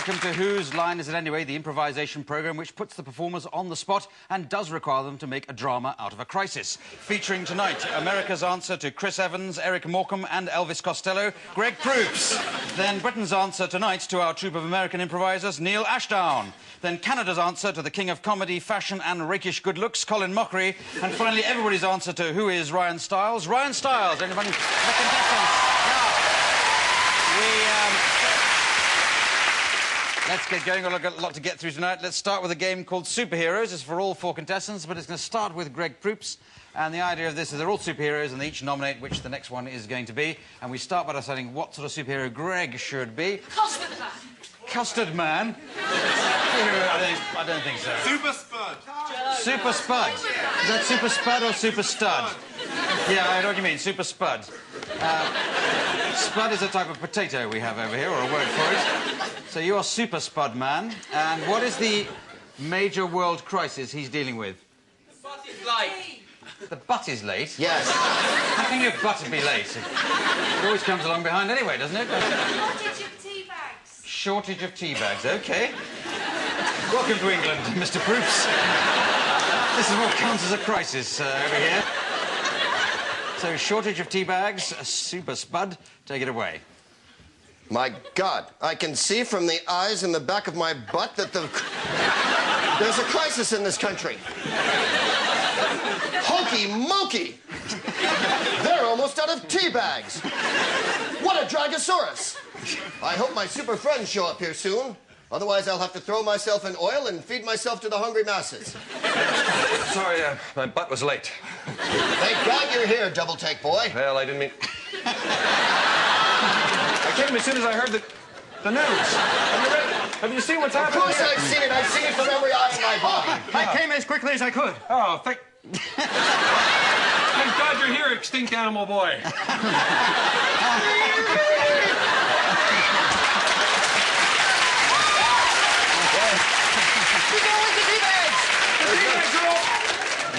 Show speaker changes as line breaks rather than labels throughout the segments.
welcome to Whose Line Is It Anyway, the improvisation programme which puts the performers on the spot and does require them to make a drama out of a crisis. Featuring tonight, America's answer to Chris Evans, Eric Morecambe and Elvis Costello, Greg Proops. Then Britain's answer tonight to our troupe of American improvisers, Niall Ashdown. Then Canada's answer to the king of comedy, fashion and rakish good looks, Colin Mochrie. And finally, everybody's answer to who is Ryan Stiles, Ryan Stiles. Anybody? The contestants. Let's get going. We've got a lot to get through tonight. Let's start with a game called Superheroes. It's for all 4 contestants, but it's going to start with Greg Proops. And the idea of this is they're all superheroes and they each nominate which the next one is going to be. And we start by deciding what sort of superhero Greg should be.
Custard man.
Custard man? I don't think so.
Super Spud.
Super Spud. Is that Super Spud or Super Stud? Yeah, I know what you mean. Super Spud. Spud is a type of potato we have over here, or a word for it. So you're Super Spud man. And what is the major world crisis he's dealing with?
The butt is late.
The butt is late?
Yes.
How can your butt be late? It always comes along behind anyway, doesn't it?
Shortage of tea bags.
Shortage of tea bags, OK. Welcome to England, Mr. Proops. This is what counts as a crisis over here. So, shortage of tea bags, Super Spud, take it away.
My God, I can see from the eyes in the back of my butt that there's a crisis in this country. Hokey mokey! They're almost out of tea bags. What a Dragosaurus! I hope my super friends show up here soon. Otherwise, I'll have to throw myself in oil and feed myself to the hungry masses.
Sorry, my butt was late.
Thank God you're here, double take boy.
Well, I didn't mean... I came as soon as I heard the news. Have you read it? Have you seen what's happening?
Of course I've seen it. I've seen it from every eye in my body.
I came as quickly as I could.
Oh, thank God you're here, extinct animal boy.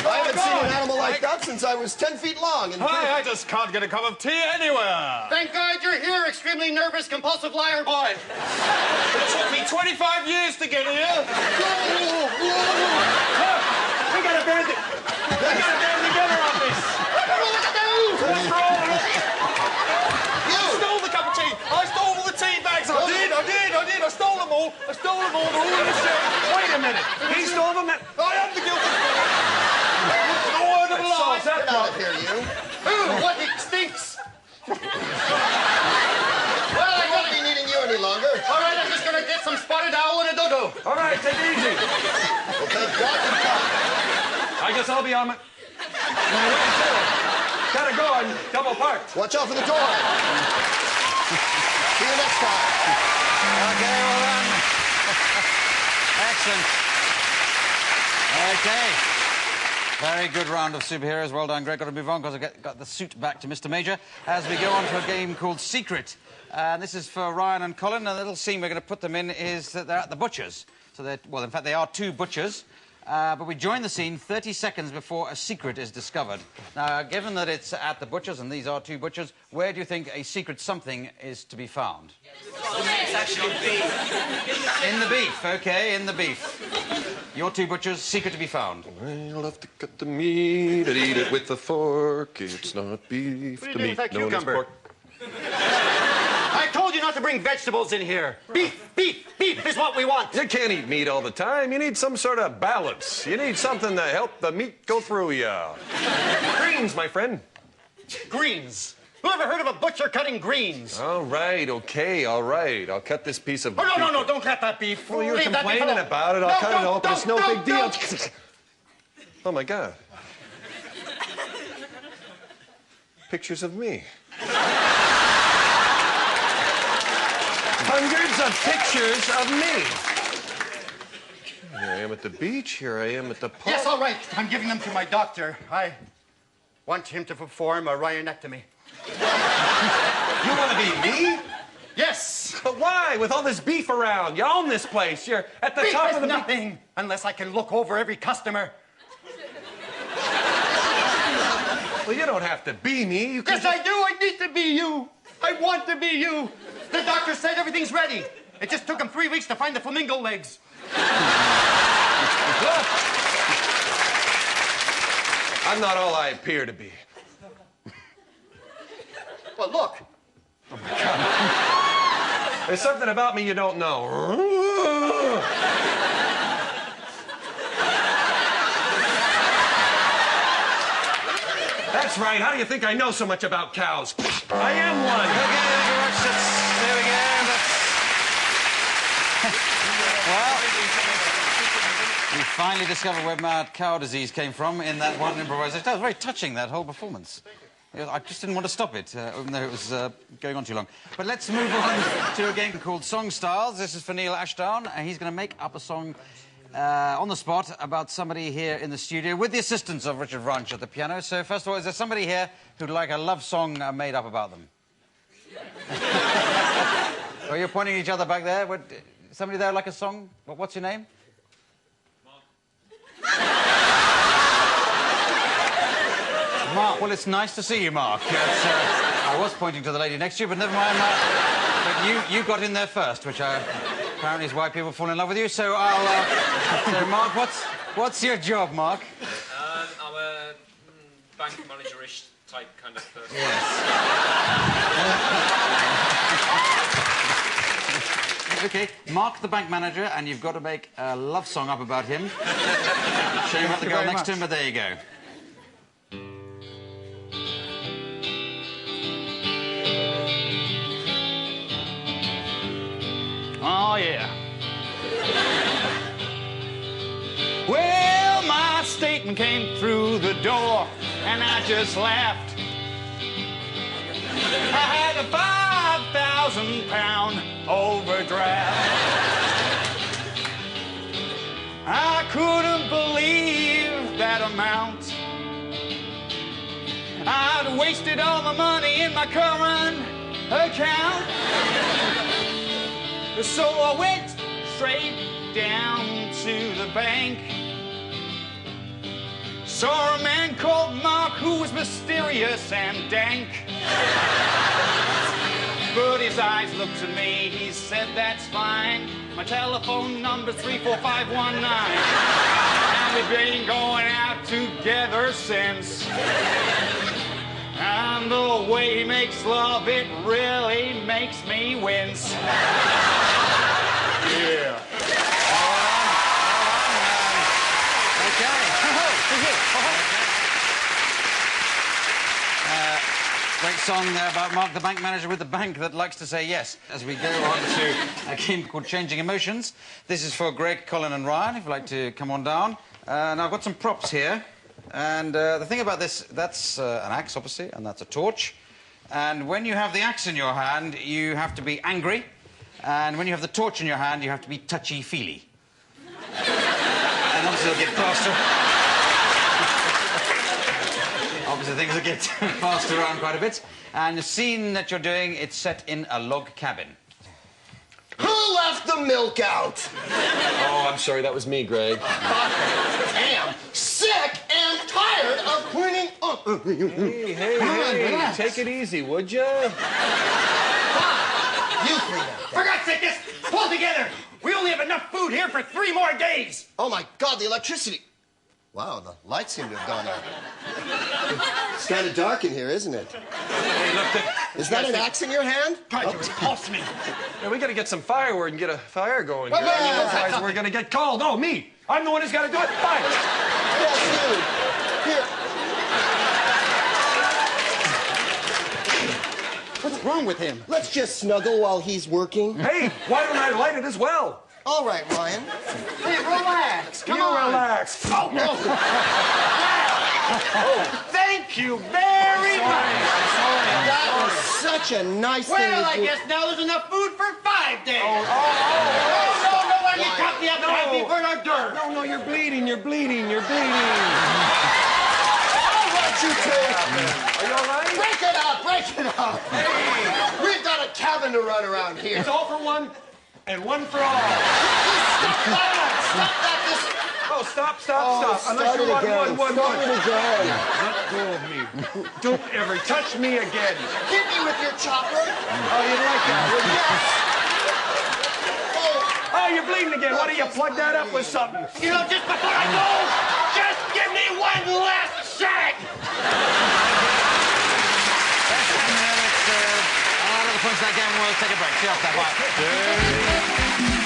I haven't seen an animal like that since I was 10 feet long. And
I just can't get a cup of tea anywhere.
Thank God you're here, extremely nervous, compulsive liar boy.
It took me 25 years to get here.
We gotta band it. We gotta band together on this. I don't know what to do.
What's wrong?
you!
I stole the cup of tea. I stole all the tea bags. I did. I stole them all. They're all in the shed.
Wait a minute. He stole them.
I am the guilty one. No word of a lie.
Get out of here, you.
Ooh, what it stinks.
Well, I won't be needing you any longer.
All right, I'm just gonna get some spotted owl and a dodo.
All right, take it easy.
Well, thank God you come.
I guess I'll be on my way, too. Gotta go. I'm double parked.
Watch out for the door. See you next time.
OK, well done. Excellent. OK. Very good round of superheroes. Well done, Greg. Got to move on because I've got the suit back to Mr. Major as we go on to a game called Secret. And this is for Ryan and Colin. And the little scene we're going to put them in is that they're at the butcher's. So they're, well, in fact, they are 2 butchers. But we join the scene 30 seconds before a secret is discovered. Now, given that it's at the butcher's and these are 2 butchers, where do you think a secret something is to be found?
It's actually beef.
In the beef, OK, in the beef. Your 2 butchers, secret to be found.
I'll have to cut the meat and eat it with a fork. It's not beef.
What are you
The
doing
meat
with that
known as
cucumber?
pork.
I told you not to bring vegetables in here. Beef, beef, beef is what we want.
You can't eat meat all the time. You need some sort of balance. You need something to help the meat go through you. Greens, my friend.
Greens. Who ever heard of a butcher cutting greens?
All right, okay, all right. I'll cut this piece of...
Oh, no, don't cut that beef.
Well, you're
Leave that beef
complaining
alone.
about it. I'll cut it open. It's no big deal. Oh, my God. Pictures of me. Hundreds of pictures of me. Here I am at the beach. Here I am at the park.
Yes, all right. I'm giving them to my doctor. I want him to perform a rhinectomy.
You want to be me?
Yes.
But why? With all this beef around, you own this place. You're at the
Beef
top
is
of the...
nothing unless I can look over every customer.
Well, you don't have to be me. You can
Yes, I do. I need to be you. I want to be you. The doctor said everything's ready. It just took him 3 weeks to find the flamingo legs.
I'm not all I appear to be.
Well, look.
There's something about me you don't know. That's right. How do you think I know so much about cows? I am one.
Okay, thank you very much. There we go. Well, we finally discovered where mad cow disease came from in that one improvisation. That was very touching, that whole performance. I just didn't want to stop it, even though it was going on too long. But let's move on to a game called Song Stiles. This is for Niall Ashdown, and he's going to make up a song on the spot about somebody here in the studio with the assistance of Richard Ranch at the piano. So, first of all, is there somebody here who'd like a love song made up about them? Oh, you're pointing at each other back there. Somebody there like a song? What's your name? Mark, well, it's nice to see you, Mark. I was pointing to the lady next to you, but never mind, Mark. But you got in there first, which apparently is why people fall in love with you. So so, Mark, what's your job, Mark?
I'm a bank manager-ish type kind of person.
Yes. Okay, Mark the bank manager, and you've got to make a love song up about him. Shame about the girl next to him, but there you go. Oh, yeah. Well, my statement came through the door, and I just laughed. I had a £5,000 overdraft. I couldn't believe that amount. I'd wasted all the money in my current account. So I went straight down to the bank. Saw a man called Mark who was mysterious and dank. But his eyes looked at me, he said, that's fine. My telephone number's 34519. And we've been going out together since. And the way he makes love, it really makes me wince. Yeah. Great song about Mark the bank manager with the bank that likes to say yes. As we go on to a game called Changing Emotions. This is for Greg, Colin and Ryan, if you'd like to come on down. Now, I've got some props here. And the thing about this, that's an axe, obviously, and that's a torch. And when you have the axe in your hand, you have to be angry. And when you have the torch in your hand, you have to be touchy-feely. And obviously, they'll get faster. Obviously, things will get passed around quite a bit. And the scene that you're doing, it's set in a log cabin.
Who left the milk out?
Oh, I'm sorry, that was me, Greg.
Damn, sick and tired of cleaning up.
Hey, take it easy, would ya?
You clean up.
For God's sake, just pull together. We only have enough food here for 3 more days.
Oh, my God, the electricity. Wow, the lights seem to have gone out. It's kind of dark in here, isn't it?
Hey, look,
Is that an axe in your hand?
God, you repulse me.
yeah, we gotta get some firewood and get a fire going here.
Wait, wait, wait, wait.
Otherwise, we're gonna get cold. Oh, me. I'm the one who's gotta do it. Fine.
Yes, you. Here.
What's wrong with him?
Let's just snuggle while he's working.
Hey, why don't I light it as well?
All right, Ryan.
Hey, relax. Come
you
on.
relax.
Oh, thank you very much.
That was such a nice thing
Well,
to
I
do.
guess now there's enough food for 5 days.
Oh,
No, you
Why?
cut me up and have me burn our dirt.
no, you're bleeding, you're bleeding, you're bleeding.
All right, you two.
Are you all right?
Break it up, break it up. Hey, we've got a cabin to run around here.
It's all for one and one for all.
Stop that! Stop that! This...
Oh, stop. Unless
Start
you
it
want
again.
one.
Start it again.
Let go of me. Don't ever touch me again.
Hit me with your chopper.
Oh, you like that, would you?
Yes.
bleeding again. Why don't you plug that up with something?
You know, just before I go, just give me one last shag.
That's 10 minutes. All of the points of that game was take a break. See you after that. Bye.